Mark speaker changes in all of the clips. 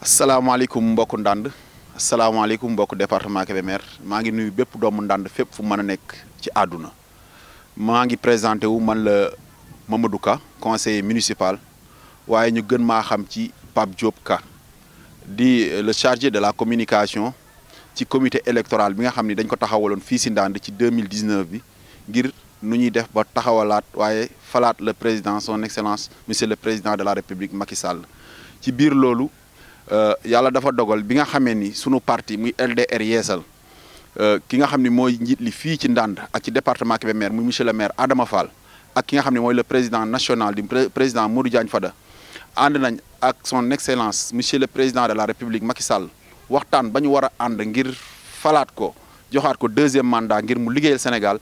Speaker 1: asalaamaaleykum mbokku Ndande asalaamaaleykum mbokku département Kébémer maa ngi nuyu bépp doomu Ndande fépp fu mën a nekk ci àdduna maa ngi présenté wu man la Mamadou Ka conseiller municipal waaye ñu gën maa xam ci Pape Diop Ka di le chargé de la communication ci comité électoral bi nga xam ni dañ ko taxawaloon fii si Ndande ci 2019 bi ngir nu ñuy def ba taxawalaat waaye falaat le président son excellence monsieur le président de la république Macky Sall ci biir loolu yàlla dafa dogal bi nga xamee ni sunu parti muy LDR Yeesal ki nga xam ni mooy njiit li fii ci Ndande ak ci département Kébémer muy monsieur le maire Adama Fall ak ki nga xam ne mooy le président national du président Modou Diagne Fada ànd nañ ak son excellence monsieur le président de la république Macky Sall waxtaan ba ñu war a ànd ngir falaat ko joxaat ko deuxième mandat ngir mu liggéeyal Sénégal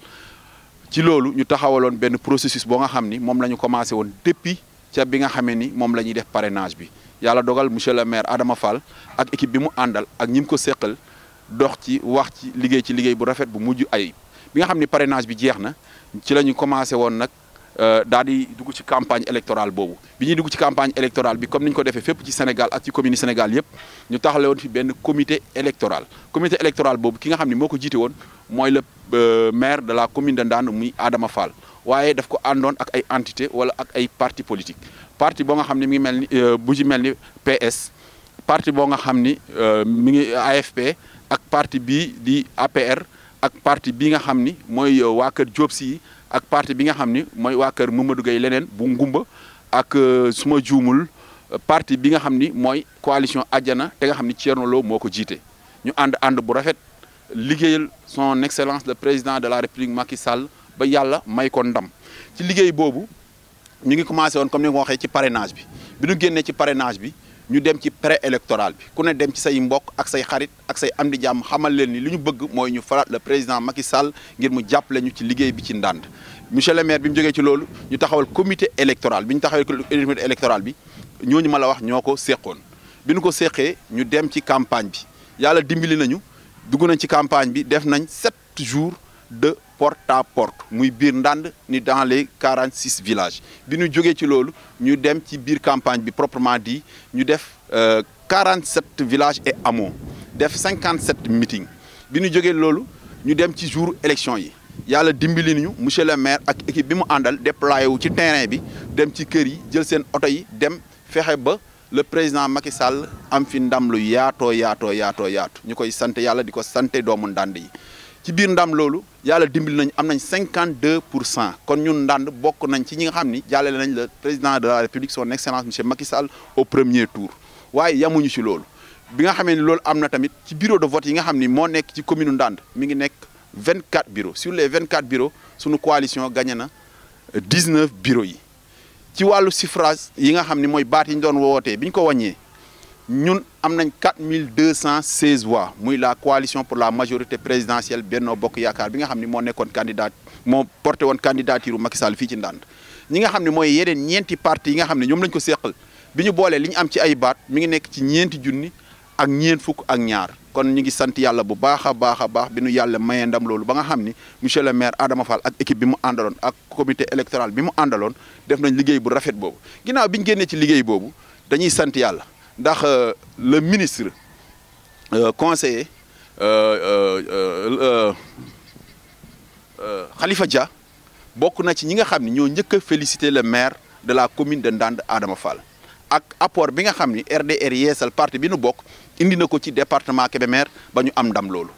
Speaker 1: ci loolu ñu taxawaloon benn processus boo nga xam ni moom la ñu commencé woon depuis ca bi nga xamee ni moom la ñuy def parrainage bi yàlla dogal monsieur le maire Adama Fall ak équipe bi mu àndal ak ñi mu ko seqal dox ci wax ci liggéey bu rafet bu mujj ayib bi nga xam ni parrainage bi jeex na ci la ñu commencé woon nag daal di dugg ci campagne électorale boobu bi ñuy dugg ci campagne électorale bi comme ni ñu ko defee fépp ci Sénégal ak ci commune Sénégal yëpp ñu taxale woon fi benn comité électoral boobu ki nga xam ni moo ko jiite woon mooy le maire de la commune de Ndande muy Adama Fall waaye daf ko àndoon ak ay entité wala ak ay parti politique parti boo nga xam ne mi ngi mel ni bu ci mel ni PS parti boo nga xam ni mi ngi AFP ak parti bii di APR ak parti bi nga xam ni mooy waa kër Diop Sy ak parti bi nga xam ni mooy waa kër Mamadou Gueye leneen bu Ngumba ak suma juumul parti bi nga xam ni mooy coalition Adiana te nga xam ni Thierno Lo moo ko jiite ñu ànd bu rafet liggéeyal son excellence le président de la république Macky Sall ba yàlla may ko ndam ci liggéey boobu ñu ngi commencé woon comme ni nga ko waxee ci parrainage bi ñu génnee ci parrainage bi ñu dem ci pré électoral bi ku ne dem ci say mbokk ak say xarit ak say am di jàmm xamal leen ni li ñu bëgg mooy ñu falaat le président Macky Sall ngir mu jàppale ñu ci liggéey bi ci Ndande monsieur le maire bi mu jógee ci loolu ñu taxawal comité électoral bi ñu taxawal comité électoral bi ñooñu ma la wax ñoo ko seqoon bi ñu ko seqee ñu dem ci campagne bi yàlla dimbali nañu dugg nañ ci campagne bi def nañ 7 jours de porte à porte muy biir Ndande ni dans les 46 villages bi ñu jógee ci loolu ñu dem ci biir campagne bi proprement dit ñu def 47 villages et hameaux def 57 meetings bi ñu jógee loolu ñu dem ci jour élection yi yàlla dimbali nañu monsieur le maire ak équipe bi mu àndal déployé wu ci terrain bi dem ci kër yi jël seen oto yi dem fexe ba le président Macky Sall am fi ndam lu yaatoo yaatu ñu koy sant yàlla di ko sante doomu Ndande yi ci biir ndam loolu yàlla dimbali nañ am nañ 52% kon ñun Ndande bokk nañ ci ñi nga xam ni jàllale nañ le président de la république son excellence monsieur Macky Sall au premier tour waaye yamuñu ci loolu bi nga xamee ni loolu am na tamit ci bureau de vote yi nga xam ni moo nekk ci commune Ndande mi ngi nekk 24 bureaux sur les 24 bureaux sunu coalition gagné na 19 bureaux yi ci wàllu suffrage yi nga xam ni mooy baat yi ñu doon wootee bi ñu ko wàññee ñun am nañ 4216 voix muy la coalition pour la majorité présidentielle Benno Bokk Yaakaar bi nga xam ni moo nekkoon candidat moo porté woon candidature Macky Sall fii ci Ndande ñi nga xam ne mooy yeneen ñeenti parti yi nga xam ne ñoom lañ ko seqal bi ñu boolee li ñu am ci ay baat mi ngi nekk ci ñeenti junni ak ñeent fukk ak ñaar kon ñu ngi sant yàlla bu baax a baax bi nu yàlla mayee ndam loolu ba nga xam ni monsieur le maire Adama Fall ak équipe bi mu àndaloon ak comité électoral bi mu àndaloon def nañ liggéey bu rafet boobu ginnaaw bi ñu génnee ci liggéey boobu dañuy sant yàlla ndax le ministre conseiller Khalifa Dia bokk na ci ñi nga xam ne ñoo njëkk a féliciter le maire de la commune de Ndande Adama Fall ak apport bi nga xam ni RDR Yeesal parti bi nu bokk indi na ko ci département Kébémer ba ñu am ndam loolu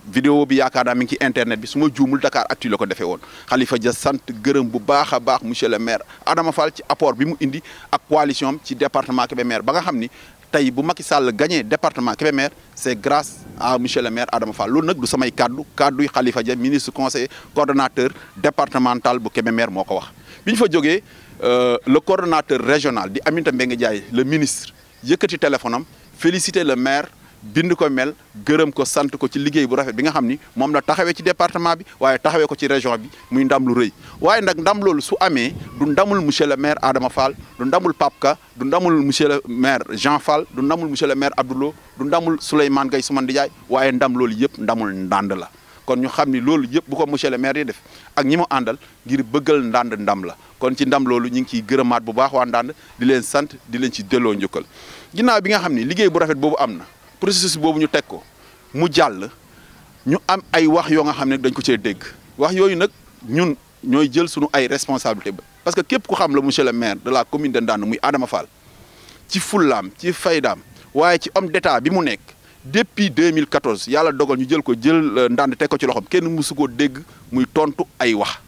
Speaker 1: vidéo bi yaakaar naa mi ngi ci internet bi su ma juumul Dakar Actu la ko defee woon Khalifa Dia sant gërëm bu baax a baax monsieur le maire Adama Fall ci apport bi mu indi ak coalition am ci département Kébémer ba nga xam ni tey bu Macky Sall gagné département Kébémer c'est grâce à monsieur le maire Adama Fall loolu nag du samay kadduy Khalifa Dia ministre conseiller coordonnateur départemental bu Kébémer moo ko wax bi ñu fa jógee le coordonnateur régional di Aminata Mbengue Ndiaye le ministre yëkkati téléphone am féliciter le maire bind ko mel gërëm ko sant ko ci liggéey bu rafet bi nga xam ni moom la taxawee ci département bi waaye taxawee ko ci région bi muy ndam lu rëy waaye nag ndam loolu su amee du ndamul monsieur le maire Adama Fall du ndamul Pape Ka du ndamul monsieur le maire Jean Fall du ndamul monsieur le maire Abdoulo du ndamul Souleymane Gaye Soumane Ndiaye waaye ndam loolu yëpp ndamul Ndande la kon ñu xam ni loolu yëpp bu ko monsieur le maire yi def ak ñi mu àndal ngir bëggal Ndande ndam la kon ci ndam loolu ñu ngi ciy gërëmaat bu baax waa Ndande di leen sant di leen ci delloo njukkal ginnaaw bi nga xam ni liggéey bu rafet boobu am na processus boobu ñu teg ko mu jàll ñu am ay wax yoo nga xam ne dañ ko cee dégg wax yooyu nag ñun ñooy jël sunu ay responsabilité ba parce que képp ku xam la monsieur le maire de la commune de Ndande muy Adama Fall ci fullaam ci faydaam waaye ci homme d'état bi mu nekk depuis 2014 yàlla dogal ñu jël Ndande teg ko ci loxoom kenn musu koo dégg muy tontu ay wax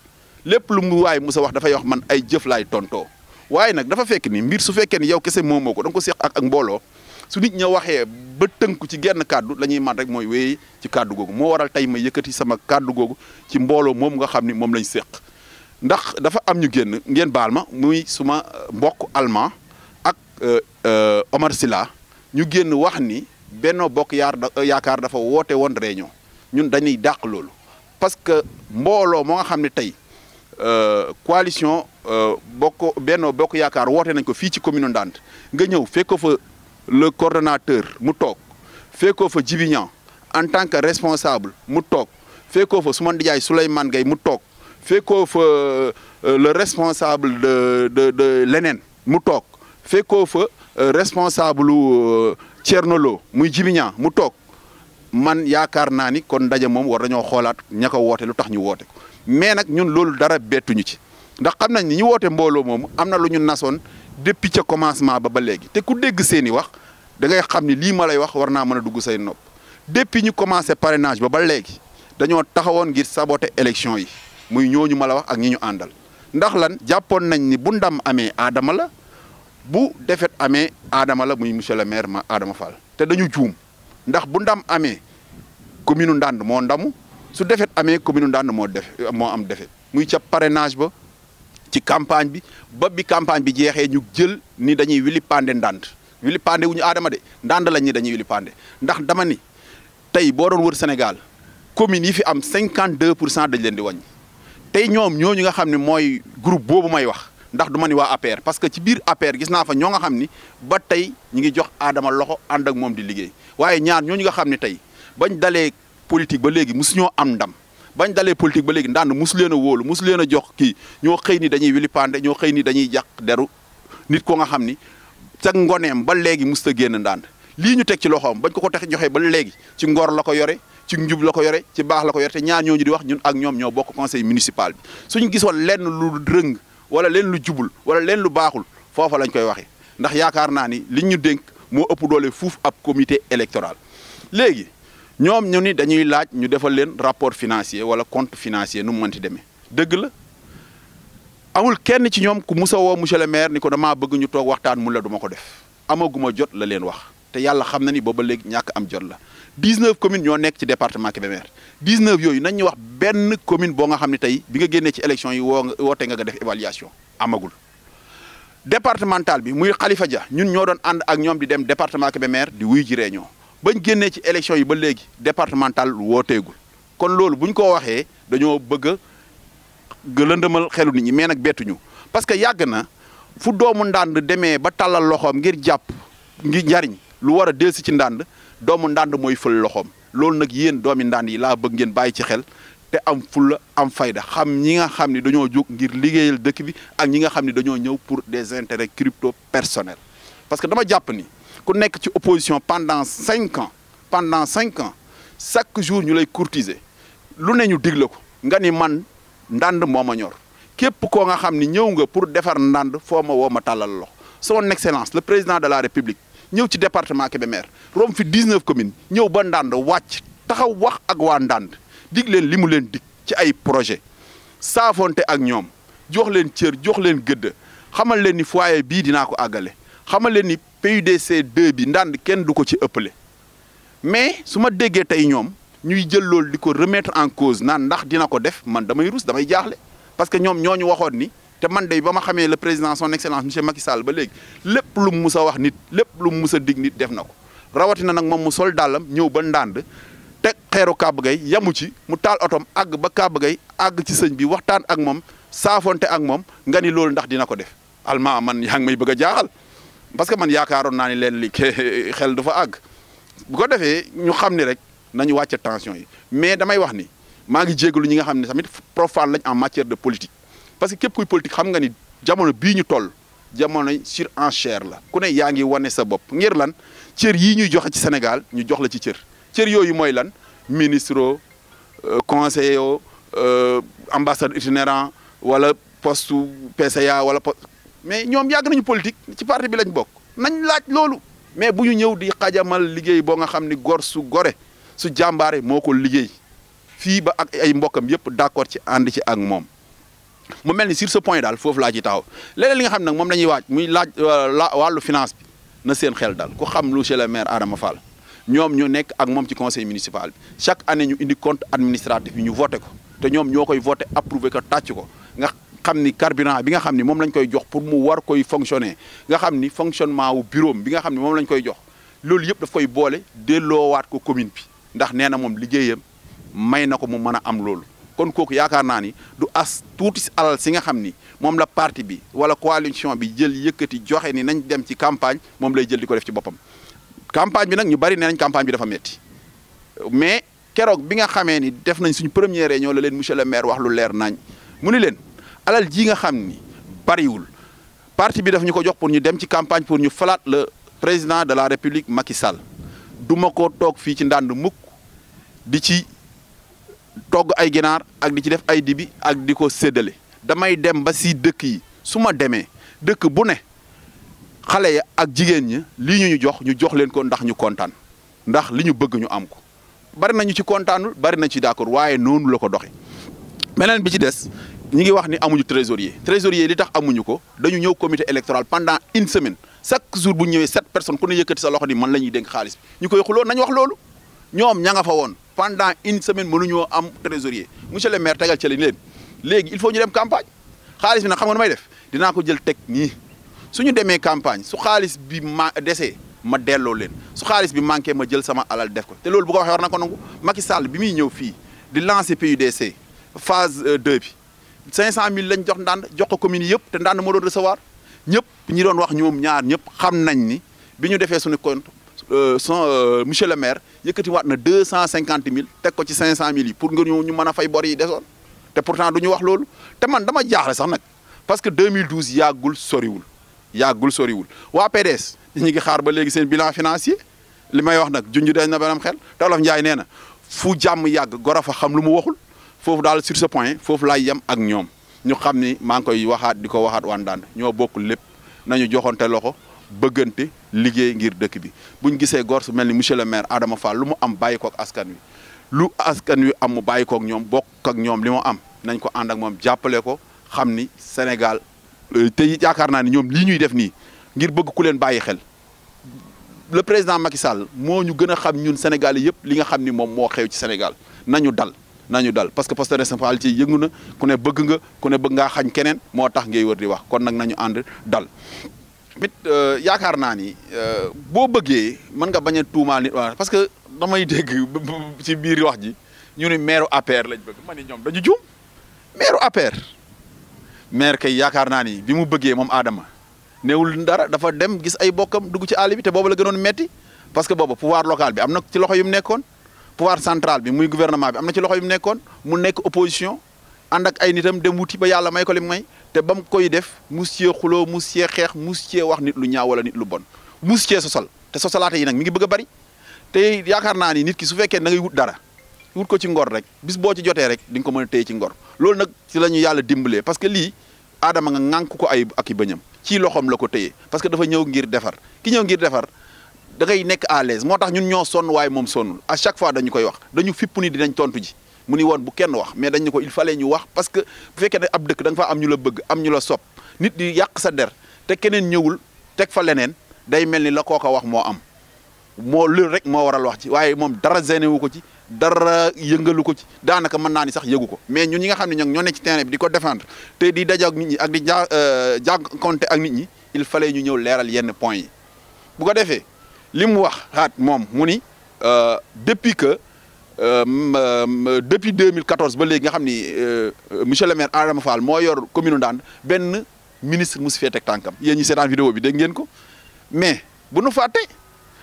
Speaker 1: lépp lu mu waaye musa wax dafay wax man ay jëf laay tontoo waaye nag dafa fekk ni mbir su fekkee ni yow kese moomoo ko da nga ko seq ak mbooloo su nit ña waxee ba tënku ci genn kàddu la ñuy man rek mooy wéy ci kàddu googu moo waral tey ma yëkkati sama kàddu googu ci mbooloo moom nga xam ni moom lañ séq ndax dafa am ñu génn ngeen baal ma muy suma mbokk allemand ak Omar Sylla ñu génn wax ni Benno Bokk Yaakaar dafa woote woon réunion ñun dañuy dàq loolu parce que mbooloo moo nga xam ne tey coalition Benno Bokk Yaakaar woote nañ ko fii ci commune Ndande nga ñëw fekk fa le coordonnateur mu toog fekkoo fa Djibiñan en tant que responsable mu toog fekkoo fa suma ndijaay Souleymane Gueye mu toog fekkoo fa le responsable de leneen mu toog fekkoo fa responsable Thierno Lo muy Djibiñan mu toog man yaakaar naa ni kon ndaje moom war nañoo xoolaat ña ko woote lu tax ñu woote ko mais nag ñun loolu dara bettuñu ci ndax xam nañ ni ñu woote mbooloo moomu am na lu ñu nasoon depuis ca commencement ba léegi te ku dégg seeni wax da ngay xam ni lii ma lay wax war naa mën a dugg say nopp depuis ñu commencé parrainage ba léegi dañoo taxawoon ngir saboter élection yi muy ñooñu ma la wax ak ñi ñu àndal ndax lan jàppoon nañ ni bu ndam amee Adama la bu defet amee Adama la muy monsieur le maire ma Adama Fall te dañu juum ndax bu ndam amee commune Ndande moo ndamu su defet amee commune Ndande moo am defet muy ca parrainage ba ci campagne bi campagne bi jeexee ñu jël ni dañuy wili pande Ndande wili pande wu ñu Adama de Ndande lañ ni dañuy wili pande ndax dama ni tey boo doon wër Sénégal communes yi fi am 52% dañ leen di wàññi tey ñoom ñooñu nga xam ne mooy groupe boobu may wax ndax du ma ni waa APR parce que ci biir APR gis naa fa ñoo nga xam ni ba tey ñu ngi jox Adama loxo ànd ak moom di liggéey waaye ñaar ñooñu nga xam ne tey bañ dalee politique ba léegi mosu ñoo am ndam bañ dalee politique ba léegi Ndande mosu leen a wóolu mosu leen a jox kii ñoo xëy ni dañuy wili pande ñoo xëy ni dañuy jàq deru nit ko nga xam ni ca ngoneem ba léegi mosut a génn Ndande lii ñu teg ci loxoom bañ ko tax joxe ba léegi ci ngor la ko yore ci njub la ko yore ci baax la ko yore te ñaar ñooñu di wax ñun ak ñoom ñoo bokk conseil municipal bi suñu gisoon lenn lu rëng wala leen lu jubul wala leen lu baaxul foofa lañ koy waxee ndax yaakaar naa ni liñ ñu dénk moo ëpp doole fuuf ab comité électoral léegi ñoom ñu ni dañuy laaj ñu defal leen rapport financier wala compte financier nu mu mënti demee dëgg la amul kenn ci ñoom ku musa woo monsieur le maire ni ko damaa bëgg ñu toog waxtaan mu la duma ko def amaguma jot la leen wax te yàlla xam na ni booba léegi ñàkk am jot la 19 communes ñoo nekk ci département Kébémer 19 yooyu nañ ñu wax benn commune boo nga xam ne tey bi nga génnee ci élection yi woote nga def évaluation amagul départemental bi muy Khalifa Dia ñun ñoo doon ànd ak ñoom di dem département Kébémer di wuyu ji réunion bañ génnee ci élection yi ba léegi départemental wooteegul kon loolu buñ ko waxee dañoo bëgg a lëndëmal xelu nit ñi mais nag bettuñu parce que yàgg na fu doomu Ndande demee ba tàllal loxoom ngir jàpp ngir njariñ lu war a dellusi ci Ndande doomu Ndande mooy fël loxoom loolu nag yéen doomi Ndande yi laa bëgg ngeen bàyyi ci xel te am fulla am fayda xam ñi nga xam ne dañoo jóg ngir liggéeyal dëkk bi ak ñi nga xam ne dañoo ñëw pour des intérêts crypto personnels parce que dama jàpp ni ku nekk ci opposition pendant 5 ans chaque jour ñu lay courtiser lu ne ñu digle ko nga ni man Ndande moo ma ñor képp koo nga xam ni ñëw nga pour defar Ndande foo ma woo ma tàllal loxo son excellence le président de la république ñëw ci département Kébémer rom fi 19 communes ñëw ba Ndande wàcc taxaw wax ak waa Ndande dig leen li mu leen dig ci ay projet saafonte ak ñoom jox leen cër jox leen gëdd xamal leen ni foyer bii dinaa ko àggale xamal leen ni PUDC 2 bi Ndande kenn du ko ci ëppale mais su ma déggee tey ñoom ñuy jël loolu di ko remettre en cause naan ndax dina ko def man damay rus damay jaaxle parce que ñoom ñooñu waxoon ni te man de ba ma xamee le président son excellence monsieur Macky Sall ba léegi lépp lu mu mus a wax nit lépp lu mu mus a dig nit def na ko rawatina nag moom mu sol dàllam ñëw ba Ndande teg xeeru Kaba Gueye yamu ci mu taal otom àgg ba Kaba Gueye àgg ci sëñ bi waxtaan ak moom saafonte ak moom nga ni loolu ndax dina ko def alma man yaa ngi may bëgg a jaaxal parce que man yaakaaroon naa ni leen li xel du fa àgg bu ko defee ñu xam ni rek nañu wàcce tension yi mais damay wax ni maa ngi jégalu ñi nga xam ne tamit profane lañ en matière de politique parce que képp kuy politique xam nga ni jamono bii ñu toll jamonoy surenchère la ku ne yaa ngi wane sa bopp ngir lan cër yii ñuy joxe ci Sénégal ñu jox la ci cër yooyu mooy lan ministre conseiller ambassade itinérant wala poste PCA wala poste mais ñoom yàgg nañu politique ci parti bi lañ bokk nañ laaj loolu mais bu ñu ñëw di xajamal liggéey boo nga xam ni gor su gore su jàmbaare moo ko liggéey fii ba ak ay mbokkam yëpp d'accord ci ànd ci ak moom mu mel ni sur ce point daal foofu laa ci taxaw léeg-léeg li nga xam nag moom la ñuy waaj muy laaj wàllu finance bi na seen xel dal ku xam monsieur le maire Adama Fall ñoom ñu nekk ak moom ci conseil municipal bi chaque année ñu indi compte administratif bi ñu voté ko te ñoom ñoo koy voté approuvé ko tàcc ko nga xam ni carburant bi nga xam ni moom lañ koy jox pour mu war koy fonctionner nga xam ni fonctionnement wu bureau bi nga xam ni moom lañ koy jox loolu yëpp daf koy boole delloowaat ko commune bi ndax nee na moom liggéeyam may na ko mu mën a am loolu kon kooku yaakaar naa ni du as tuuti si alal si nga xam ni moom la parti bi wala coalition bi jël yëkkati joxe ni nañ dem ci campagne moom lay jël di ko def ci boppam campagne bi nag ñu bari nee nañ campagne bi dafa metti mais keroog bi nga xamee ni def nañ suñu première réunion la leen monsieur le maire wax lu leer nañ mu ni leen alal ji nga xam ni bariwul parti bi daf ñu ko jox pour ñu dem ci campagne pour ñu falaat le président de la république Macky Sall du ma ko toog fii ci ndànd mukk di ci togg ay ginaar ak di ci def ay dibi ak di ko séddale damay dem ba si dëkk yi su ma demee dëkk bu ne xale ya ak jigéen ñi lii ñu jox leen ko ndax ñu kontaan ndax li ñu bëgg ñu am ko bari nañu ci kontaanul bari nañ ci d'accord waaye noonu la ko doxe beneen bi ci des ñi ngi wax ni amuñu trésorier li tax amuñu ko dañu ñëw comité électoral pendant une semaine chaque jour bu ñëwee 7 personnes ku ne yëkkati sa loxo ni man la ñuy dénk xaalis bi ñu koy xuloo nañ wax loolu ñoom ña nga fa woon pendant une semaine mënuñoo am trésorier monsieur le maire tegal ci leen léegi il faut ñu dem campagne xaalis bi nag xam nga nu may def dinaa ko jël teg nii suñu demee campagne su xaalis bi desee ma delloo leen su xaalis bi manqué ma jël sama alal def ko te loolu bu ko waxee war na ko nangu Macky Sall bi muy ñëw fii di lancer PUDC phase 2 bi 500000 lañ jox ndànd jox ko communes yëpp te ndànd moo doon recevoir ñëpp ñi doon wax ñoom ñaar ñëpp xam nañ ni bi ñu defee suñu compte monsieur le maire yëkkati waat na 250000 teg ko ci 500000 yi pour nga ñu mën a fay bor yi desoon te pourtant du ñu wax loolu te man dama jaaxle sax nag parce que 2012 yàggul soriwul waa PDS ñu ngi xaar ba léegi seen bilan financier li may wax nag junj dañ na benam xel te Wolof Njaay nee na fu jàmm yàgg goro fa xam lu mu waxul foofu daal sur ce point foofu laay yem ak ñoom ñu xam ni maa ngi koy waxaat di ko waxaat waan daan ñoo bokk lépp nañu joxonte loxo bëggante liggéey ngir dëkk bi buñ gisee gor su mel ni monsieur le maire Adama Fall lu mu am bàyyi kook askan wi lu askan wi am mu bàyyi kook ñoom bokk ak ñoom li mu am nañ ko ànd ak moom jàppale ko xam ni Sénégal te yaakaar naa ni ñoom lii ñuy def nii ngir bëgg ku leen bàyyi xel le président Macky Sall moo ñu gën a xam ñun Sénégal yëpp li nga xam ni moom moo xew ci Sénégal nañu dal parce que poste de responsabilité yëngu na ku ne bëgg ngaa xañ keneen moo tax ngay wër di wax kon nag nañu ànd dal mit yaakaar naa ni boo bëggee mën nga bañ a tuumaal nit parce que damay dégg ci biir wax ji ñu ne maire APR lañ bëgg ma ni ñoom dañu juum maire APR maire kay yaakaar naa ni bi mu bëggee moom Adama néewul dara dafa dem gis ay bokkam dugg ci àll bi te boobu la gënoon metti parce que boobu pouvoir local bi am na ci loxo yu mu nekkoon pouvoir central bi muy gouvernement bi am na ci loxo yu mu nekkoon mu nekk opposition ànd ak ay nitam dem wuti ba yàlla may ko li may te ba mu koy def mus cee xuloo mus cee xeex mus cee wax nit lu ñaaw wala nit lu bon mus cee sosal te sosalaate yi nag mi ngi bëgg a bari te yaakaar naa ni nit ki su fekkee da ngay wut dara wut ko ci ngor rek bis boo ci jotee rek di nga ko mën a téye ci ngor loolu nag ci la ñu yàlla dimbalee parce que lii Adama nga ŋànk ko ay ak i bëñam ci loxoom la ko téye parce que dafa ñëw ngir defar ki ñëw ngir defar da ngay nekk à l'aise moo tax ñun ñoo sonn waaye moom sonnul à chaque fois dañu koy wax dañu fipp ni dinañ tontu ji mu ni woon bu kenn wax mais dañ ne ko il fallait ñu wax parce que bu fekkee ne ab dëkk da nga fa am ñu la bëgg am ñu la sopp nit di yàq sa der te keneen ñëwul teg fa leneen day mel ni la koo ko wax moo am moo loolu rek moo waral wax ci waaye moom dara gêné wu ko ci dara yëngalu ko ci daanaka mën naa ni sax yëgu ko mais ñun ñi nga xam ne ñoo nekk ci terrain bi di ko défendre te di daje ak nit ñi ak di jànkonte ak nit ñi il fallait ñu ñëw leeral yenn points yi bu ko defee li mu wax xaat moom mu ni depuis 2014 ba léegi nga xam ni monsieur le maire Adama Fall moo yor commune Ndande benn ministre mu si fee teg tànkam yéen ñi seetaan vidéo bi dégg ngeen ko mais bu nu fàtte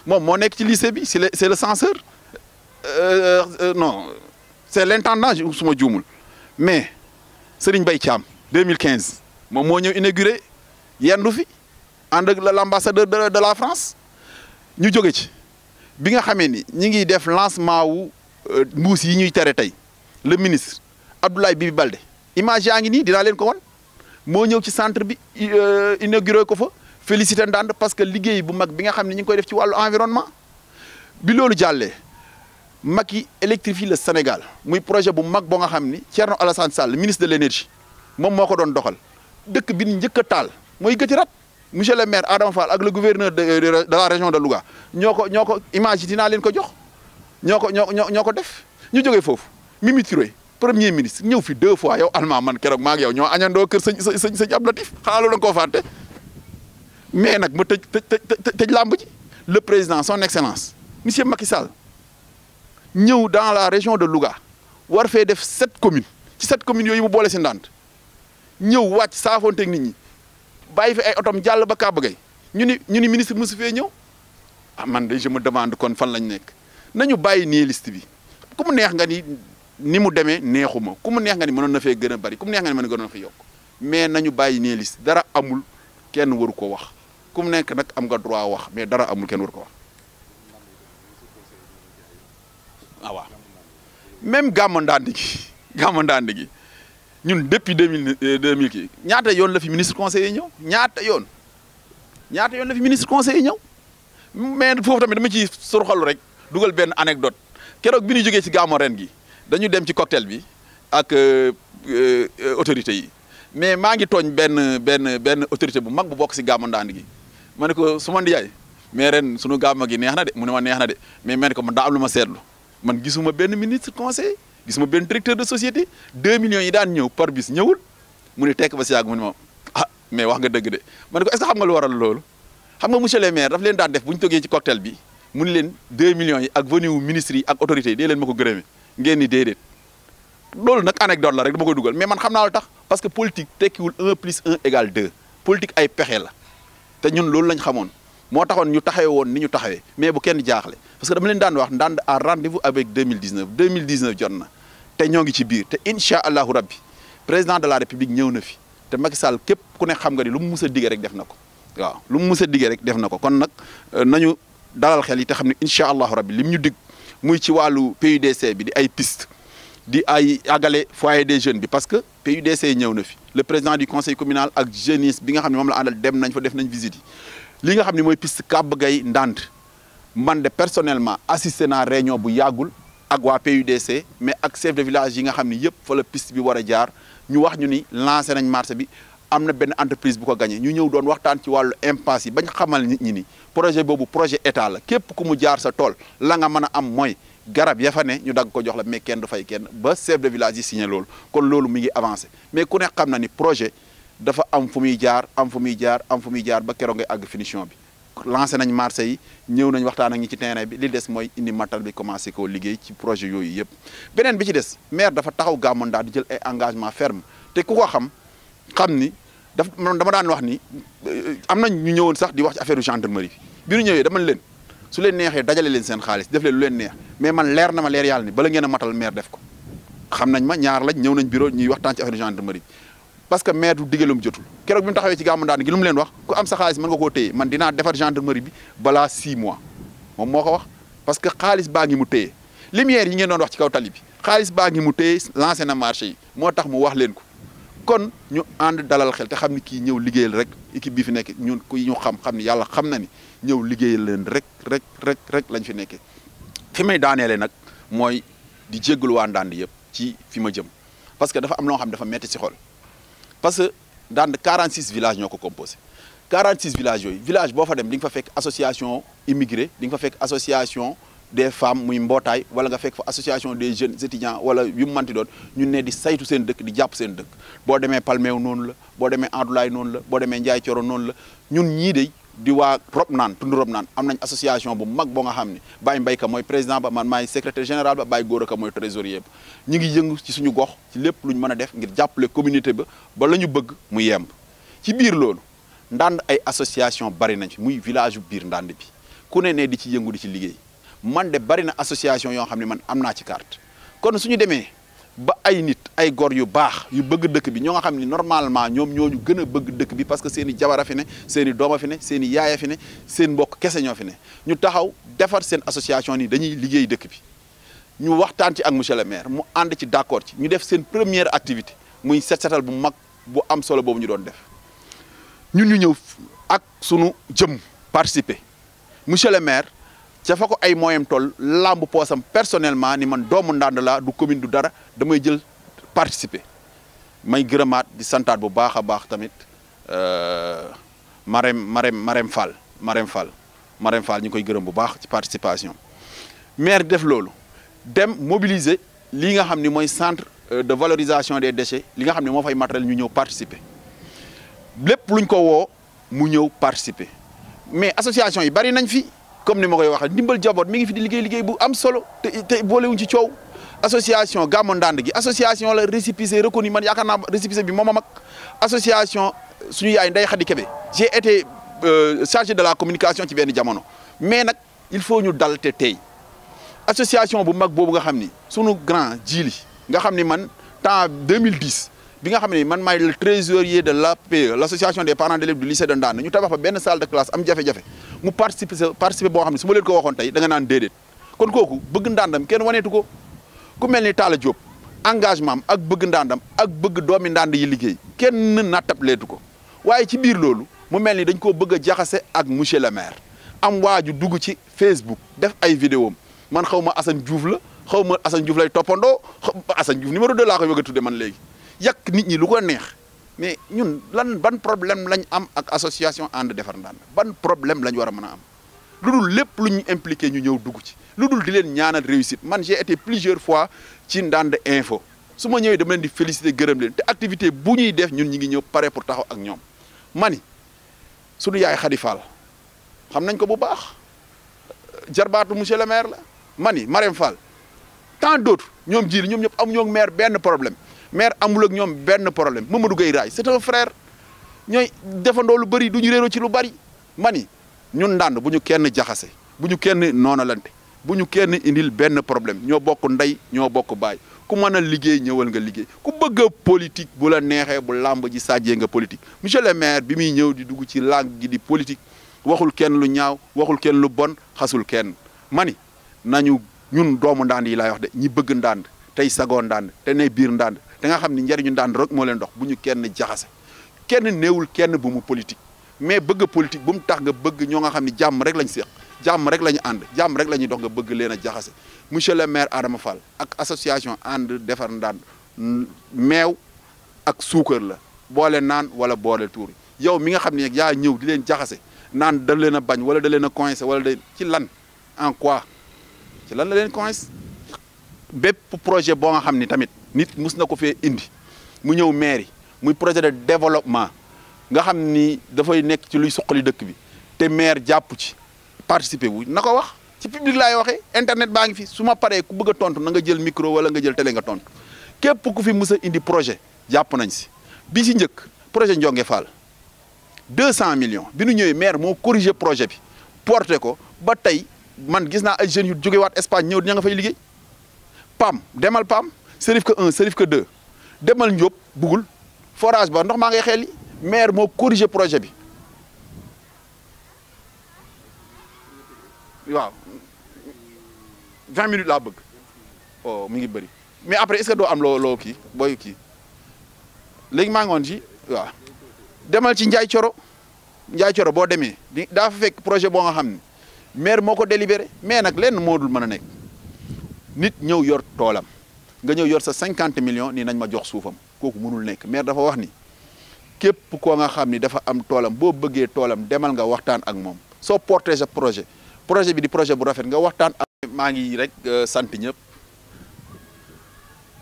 Speaker 1: moom moo nekk ci lycée bi c'est le censeur non c'est l'intendant su ma juumul mais Serigne Mbaye Thiam 2015 moom moo ñëw inauguré yendu fi ànd ak l'ambassadeur de la France ñu jóge ci bi nga xamee ni ñi ngi def lancement wu mbuus yi ñuy tere tey le ministre Abdoulaye Bibi Baldé image yaa ngi nii dinaa leen ko wan moo ñëw ci centre bi inauguré ko fa félicité Ndande parce que liggéey bu mag bi nga xam ne ñu ngi koy def ci wàllu environnement bi loolu jàllee Macky électrifie le Sénégal muy projet bu mag boo nga xam ni Thierno Alassane Sall ministre de l'énergie moom moo ko doon doxal dëkk bi njëkk a taal mooy Guédirat monsieur le maire Adama Fall ak le gouverneur de la région de Louga ñoo ko image yi dinaa leen ko jox ñoo ko def ñu jógee foofu Mimi Touré premier ministre ñëw fi 2 fois yow Alma man keroog maa ngi yow ñoo añandoo kër sëñ Abdou Latif xanaa loolu da nga koo fàtte mais nag ma tëj làmb ji le président son excellence monsieur Macky Sall ñëw dans la région de Louga war fee def 7 communes ci 7 communes yooyu mu boole si Ndande ñëw wàcc saafoonteeg nit ñi bàyyi fi ay otom jàll ba Kaba Gueye ñu ni ministre mosu fee ñëw man de je me demande kon fan lañ nekk nañu bàyyi nii liste bi ku mu neex nga ni mu demee neexuma ku mu neex nga ni mënoon na fee gën a bari ku mu neex nga ni mën gënoon na fa yokk mais nañu bàyyi nii liste dara amul kenn waru ko wax ku mu nekk nag am nga droit wax mais dara amul kenn waru ko wax waaw même gàmmu Ndande gi ñun depuis 2000 kii ñaata yoon la fi ministre conseiller ñëw ñaata yoon la fi ministre conseiller ñëw mais foofu tamit dama ci surxalu rek dugal benn anecdote keroog bi ñu jógee ci gàmmu ren gi dañu dem ci cocktail bi ak autorités yi mais maa ngi tooñ benn autorité bu mag bu bokk ci gàmmu Ndande gi ma ne ko su ma ndiyaay mais ren sunu gàmmu gi neex na de mu ne ma neex na de mais ma ne ko man daa am lu ma seetlu man gisuma benn ministre conseiller gisuma benn directeur de société 2 millions yi daan ñëw par bis ñëwul mu ne tekk ba si yàgg mu ne ma ah mais wax nga dëgg de ma ne ko est-ce que xam nga lu waral loolu xam nga monsieur le maire daf leen daan def bu ñu toggee ci cocktail bi mu ne leen 2 millions yi ak venue wu ministres yi ak autorités yi dee leen ma ko gërëmee ngeen ni déedéet loolu nag anecdote la rek dama koy dugal mais man xam naa lu tax parce que politique tekkiwul 1 + 1 = 2 politique ay pexe la te ñun loolu lañ xamoon moo taxoon ñu taxawee woon ni ñu taxawee mais bu kenn jaaxle parce que dama leen daan wax Ndande à rendez-vous avec 2019 jot na te ñoo ngi ci biir te incha allahu rabbi président de la république ñëw na fi te Macky Sall képp ku ne xam nga ni lu mu mus a digee rek def na ko waaw lu mu mus a digee rek def na ko kon nag nañu dalal xel yi te xam ne incha allahu rabbi lim ñu dig muy ci wàllu PUDC bi di ay piste di ay àggale foyer des jeunes bi parce que PUDC ñëw na fi le président du conseil communal ak jeunesse bi nga xam ne moom la àndal dem nañ fa def nañ visite yi li nga xam ne mooy piste Kaba Gueye Ndande man de personnellement assisté naa réunion bu yàggul ak waa PUDC mais ak chef de village yi nga xam ni yëpp fa la piste bi war a jaar ñu wax ñu ni lancé nañ marché bi am na benn entreprise bu ko gagné ñu ñëw doon waxtaan ci wàllu impasse yi bañ xamal nit ñi ni projet boobu projet état la képp ku mu jaar sa tool la nga mën a am mooy garab ya fa ne ñu dagg ko jox la mais kenn du fay kenn ba chef de village yi signé loolu kon loolu mu ngi avancé mais ku ne xam na ni projet dafa am fu muy jaar am fu muy jaar am fu muy jaar ba keroog ngay àgg finition bi lancé nañ marché yi ñëw nañ waxtaan ak ñi ci terrain bi li des mooy indi matal bi commencé koo liggéey ci projet yooyu yëpp beneen bi ci des maire dafa taxaw gàmmu Ndande di jël ay engagement ferme te ku ko xam ni dama daan wax ni am nañ ñu ñëwoon sax di wax ci affaire gendarmerie bi ñu ñëwee dama leen su leen neexee dajale leen seen xaalis def leen lu leen neex mais man leer na ma leer yàlla ni bala ngeen a matal maire def ko xam nañ ma ñaar lañ ñëw nañ bureau ñuy waxtaan ci affaire gendarmerie parce que maire du digalum jotul keroog bi mu taxawee ci gàmmu Ndande gi lu mu leen wax ku am sa xaalis mën nga koo téye man dinaa defar gendarmerie bi balaa 6 mois moom moo ko wax parce que xaalis baa ngi mu téye lumière yi ngeen doon wax ci kaw tali bi xaalis baa ngi mu téye lancé na marché yi moo tax mu wax leen ko kon ñu ànd dalal xel te xam ni kii ñëw liggéeyal rek équipe bi fi nekk ñun ku ñu xam ni yàlla xam na ni ñëw liggéeyal leen rek lañ fi nekkee fi may daaneele nag mooy di jéggalu waa Ndande yëpp ci fi ma jëm parce que dafa am loo xam dafa metti si xol parce que Ndande 46 villages ñoo ko composé 46 villages yooyu village boo fa dem di nga fa fekk association immigré di nga fa fekk association des femmes muy mbootaay wala nga fekk fa association des jeunes étudiants wala yu mu manti doon ñun ne di saytu seen dëkk di jàpp seen dëkk boo demee Palmeew noonu la boo demee Andoulaye noonu la boo demee Ndiaye Coro noonu la ñun ñii de di waa Robnaan tund Robnaan am nañ association bu mag boo nga xam ne Baye Mbayka mooy président ba man maay secrétaire général ba Baye Góoraka mooy trésorier ba ñu ngi yëngu ci suñu gox ci lépp lu ñu mën a def ngir jàppale communauté ba la ñu bëgg mu yemb ci biir loolu Ndande ay association bari nañ fi muy village bu biir Ndande bi ku ne di ci yëngu di ci liggéey man de bari na association yoo xam ne man am naa ci carte kon suñu demee ba ay nit ay gor yu baax yu bëgg dëkk bi ñoo nga xam ni normalement ñoom ñooñu gën a bëgg dëkk bi parce que seen i jabar a fi ne seen i doom a fi ne seen i yaay a fi ne seen mbokk kese ñoo fi ne ñu taxaw defar seen association ni dañuy liggéey dëkk bi ñu waxtaan ci ak monsieur le maire mu ànd ci d'accord ci ñu def seen première activité muy set setal bu mag bu am solo boobu ñu doon def ñun ñu ñëw ak sunu jëm participer monsieur le maire ca fa ko ay moyens toll lamb poosam personnellement ni man doomu Ndande la du commune du dara damay jël participer may gërëmaat di santaat bu baax a baax tamit Marème Fall ñu koy gërëm bu baax ci participation maire def loolu dem mobiliser li nga xam ni mooy centre de valorisation des déchets li nga xam ne moo fay matériel ñu ñëw participer lépp luñ ko woo mu ñëw participer mais association yi bari nañ fi comme ni ma koy waxee ndimbal jaboot mi ngi fi di liggéey bu am solo te boolewuñ ci coow association Gamou Ndande gi association la récépissé reconnu man yaakaar naa récépissé bi moom a mag association suñu yaay Ndeye Khady Kébé j'ai été chargé de la communication ci benn jamono mais nag il faut ñu dal te tey association bu mag boobu nga xam ni sunu grand jili nga xam ni man temps 2010 bi nga xam ne man maay le trésorier de l'APE l'association des parents d'élèves du lycée de Ndande ñu tabax fa benn salle de classe am jafe-jafe mu participer boo xam ne su ma leen ko waxoon tey da nga naan déedéet kon kooku bëgg Ndandam kenn waneetu ko ku mel ni Talla Diop engagement am ak bëgg Ndandam ak bëgg doomi Ndande yi liggéey kenn nattableetu ko waaye ci biir loolu mu mel ni dañ koo bëgg a jaxase ak monsieur le maire am waaju dugg ci Facebook def ay vidéo man xaw ma Assane Diouf la xaw ma Assane Diouf lay toppandoo Assane Diouf numéro 2 laa koy bëgg a tudde man léegi yàq nit ñi lu ko neex mais ñun ban problème lañ am ak association ànd defar Ndande ban problème lañ war a mën a am lu dul lépp lu ñu impliqué ñu ñëw dugg ci lu dul di leen ñaanal réussite man j'ai été plusieurs fois ci Ndande info su ma ñëwee dama leen di féliciter gërëm leen te activité bu ñuy def ñun ñi ngi ñëw pare pour taxaw ak ñoom mani suñu yaay Khady Fall xam nañ ko bu baax jarbaatu monsieur le maire la mani Marème Fall tant d'autres ñoom jili ñoom ñëpp am ñoo maire benn problème maire amul ak ñoom benn problème Mamadou Gueye Raay c'est un frère ñooy defandoo lu bëri du ñu réeroo ci lu bëri mani ñun Ndande bu ñu kenn jaxase bu ñu kenn noonalante bu ñu kenn indil benn problème ñoo bokk ndey ñoo bokk baay ku mën a liggéey ñëwal nga liggéey ku bëgg a politique bu la neexee bu làmb ji sàjjee nga politique monsieur le maire bi muy ñëw di dugg ci langue gi di politique waxul kenn lu ñaaw waxul kenn lu bon xasul kenn mani nañu ñun doomu Ndande yi laay wax de ñi bëgg Ndande tey sagoo Ndande te ne biir Ndande te nga xam ni njariñu Ndande rek moo leen dox bu ñu kenn jaxase kenn néewul kenn bu mu politique mais bëgg politique bu mu tax nga bëgg ñoo nga xam ni jàmm rek lañ seeq jàmm rek la ñu ànd jàmm rek la ñuy dox nga bëgg leen a jaxase monsieur le maire Adama Fall ak association ànd defar Ndande meew ak suukar la boole naan wala boole tuuri yow mi nga xam ne yaa ñëw di leen jaxase naan da leen a bañ wala da leen a coincé wala da ci lan en quoi ci lan la leen coincé bépp projet boo nga xam ni tamit nit mus na ko fee indi mu ñëw mairie muy projet de développement nga xam ni dafay nekk ci luy suqali dëkk bi te maire jàpp ci participer wu na ko wax ci public laay waxee internet baa ngi fi su ma paree ku bëgg a tontu na nga jël micro wala nga jël télé nga tontu képp ku fi mus a indi projet jàpp nañ si bi si njëkk projet Ndiongue Fall 200 millions bi nu ñëwee maire moo corrigé projet bi porté ko ba tey man gis naa ay jeunes yu jógewaat Espagne ñëw ña nga fay liggéey PAM demal PAM Serif que 1 Serif que 2 demal Ndiop bugul forage ba ndox maa ngay xel li maire moo corrigé projet bi waaw 20 minutes laa bëgg oh mi ngi bëri mais après est-ce que doo am loo kii booy kii léegi maa ngi woon ci waaw demal ci Ndiaye Coro boo demee daa fa fekk projet boo nga xam ne maire moo ko délibéré mais nag lenn moo dul mën a nekk nit ñëw yor toolam nga ñëw yor sa 50 millions ni nañ ma jox suufam kooku mënul nekk maire dafa wax ni képp koo nga xam ni dafa am toolam boo bëggee toolam demal nga waxtaan ak moom soo porté sa projet bi di projet bu rafet nga waxtaan ak maa ngi rek sant ñëpp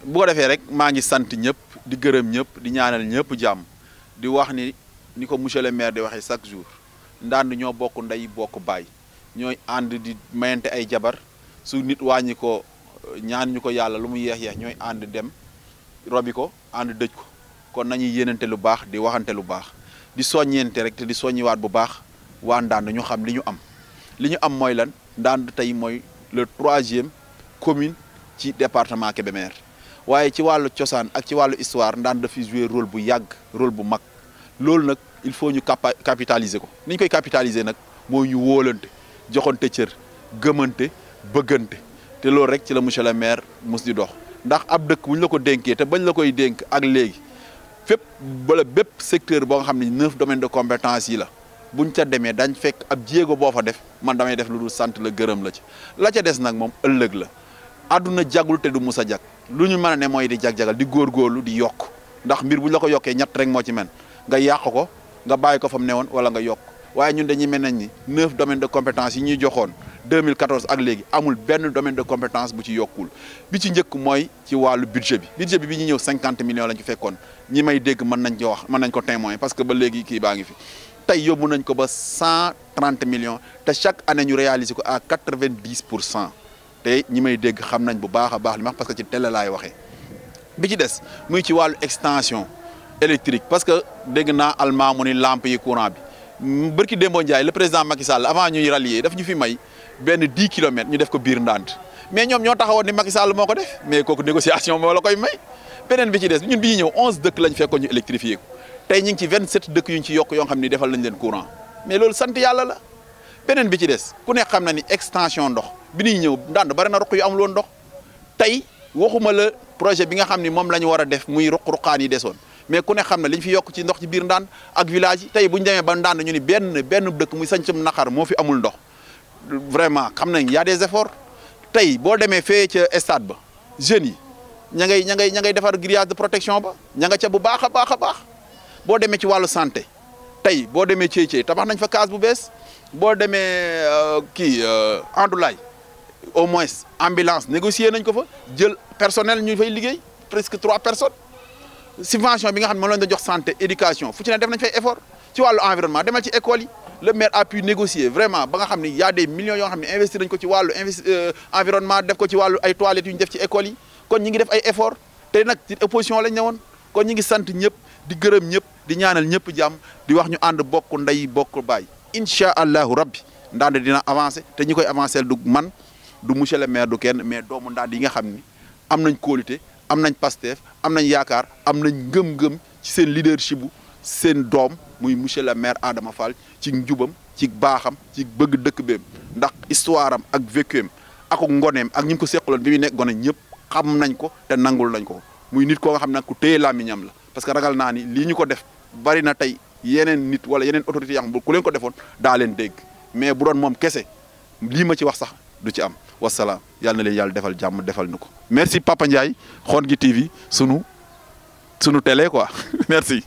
Speaker 1: bu ko defee rek maa ngi sant ñëpp di gërëm ñëpp di ñaanal ñëpp jàmm di wax ni ko monsieur le maire di waxee chaque jour Ndande ñoo bokk ndey bokk baay ñooy ànd di mayante ay jabar su nit wàññi ko ñaan ñu ko yàlla lu mu yeex ñooy ànd dem robi ko ànd dëj ko kon nañuy yéenante lu baax di waxante lu baax di soññeente rek te di soññiwaat bu baax waa Ndande ñu xam li ñu am mooy lan Ndande tey mooy le 3e commune ci département Kébémer waaye ci wàllu cosaan ak ci wàllu histoire Ndande dafiy jouer rôle bu yàgg rôle bu mag loolu nag il faut ñu capitaliser ko ni ñu koy capitaliser nag mooy ñu wóolante joxante cër gëmante bëggante te loolu rek ci la monsieur le maire mus di dox ndax ab dëkk bu ñu la ko dénkee te bañ la koy dénk ak léegi fépp wala bépp secteur boo nga xam ne 9 domaines de compétence yi la buñ ca demee dañ fekk ab jéego boo fa def man damay def lu dul sant la gërëm la ci la ca des nag moom ëllëg la àdduna jagul te du mus a jag lu ñu mën a ne mooy di jag-jagal di góorgóorlu di yokk ndax mbir bu ñu la ko yokkee ñett rek moo ci men nga yàq ko nga bàyyi ko fa mu newoon wala nga yokk waaye ñun dañuy mel nañ ni 9 domaines de compétence yi ñuy joxoon 2014 ak léegi amul benn domaine de compétence bu ci yokkul bi ci njëkk mooy ci wàllu budget bi bi ñu ñëw 50 millions lañ ci fekkoon ñi may dégg mën nañ ko wax mën nañ ko témoin parce que ba léegi kii baa ngi fi tey yóbbu nañ ko ba 130 millions te chaque année ñu réaliser ko à 90% te ñi may dégg xam nañ bu baax a baax li ma wax parce que ci télé laay waxee bi ci des muy ci wàllu extension électrique parce que dégg naa allemand mu ni lampe yi courant bi bërki Dembo Ndiaye le président Macky Sall avant ñuy rallier daf ñu fi may benn 10 kilomètres ñu def ko biir Ndande mais ñoom ñoo taxawoon ni Macky Sall moo ko def mais kooku négociation moo la koy may beneen bi ci des ñun bi ñu ñëw 11 dëkk lañ fekkoon ñu électrifié ko tey ñu ngi ci 27 dëkk yu ñu ci yokk yoo xam ni defal nañ leen courant mais loolu sant yàlla la beneen bi ci des ku ne xam na ni extension ndox bi ñuy ñëw Ndande bari na ruq yu amul woon ndox tey waxuma la projet bi nga xam ni moom la ñu war a def muy ruq-ruqaan yi desoon mais ku ne xam na li ñu fi yokk ci ndox ci biir Ndande ak village yi tey bu ñu demee ba Ndande ñu ni benn dëkk muy sañcam naqar moo fi amul ndox vraiment xam nañ y a des efforts tey boo demee fee ca stade ba jeunes yi ña ngay defar grillage de protection ba ña nga ca bu baax a baax a baax boo demee ci wàllu santé tey boo demee Thiey tabax nañ fa case bu bees boo demee Andoulaye au moins ambulance négocier nañ ko fa jël personnel ñu fay liggéey presque 3 personnes subvention bi nga xam ne moom lañ doon jox santé éducation fu ci ne def nañ fay effort ci wàllu environnement demal ci école yi le maire a pu négocier vraiment ba nga xam ne y a des millions yoo xam ne investir nañ ko ci wàllu environnement def ko ci wàllu ay toilettes yu ñu def ci école yi kon ñi ngi def ay effort te nag ci opposition lañ ne woon kon ñi ngi sant ñëpp di gërëm ñëpp di ñaanal ñëpp jàmm di wax ñu ànd bokk ndey bokk baay incha allahu rabbi Ndande dina avancé te ñi koy avancé du man du monsieur le maire du kenn mais doomu Ndande yi nga xam ni am nañ qualité am nañ Pastef am nañ yaakaar am nañ ngëm-ngëm ci seen leadership bu seen doom muy monsieur le maire Adama Fall ci njubam ci baaxam ci bëgg dëkk beem ndax histoire am ak vécuem ak ngoneem ak ñi ngi ko seqaloon bi muy nekk gone ñëpp xam nañ ko te nangul nañ ko muy nit koo nga xam ne nag ku téye làmmiñam la parce que ragal naa ni lii ñu ko def bari na tey yeneen nit wala yeneen autorité yoo xam ne ku leen ko defoon daa leen dégg mais bu doon moom kese lii ma ci wax sax du ci am wasalaam yàlla na leen yàlla defal jàmm defal nu ko. merci Papa Ndiaye Xongi TV sunu télé quoi merci.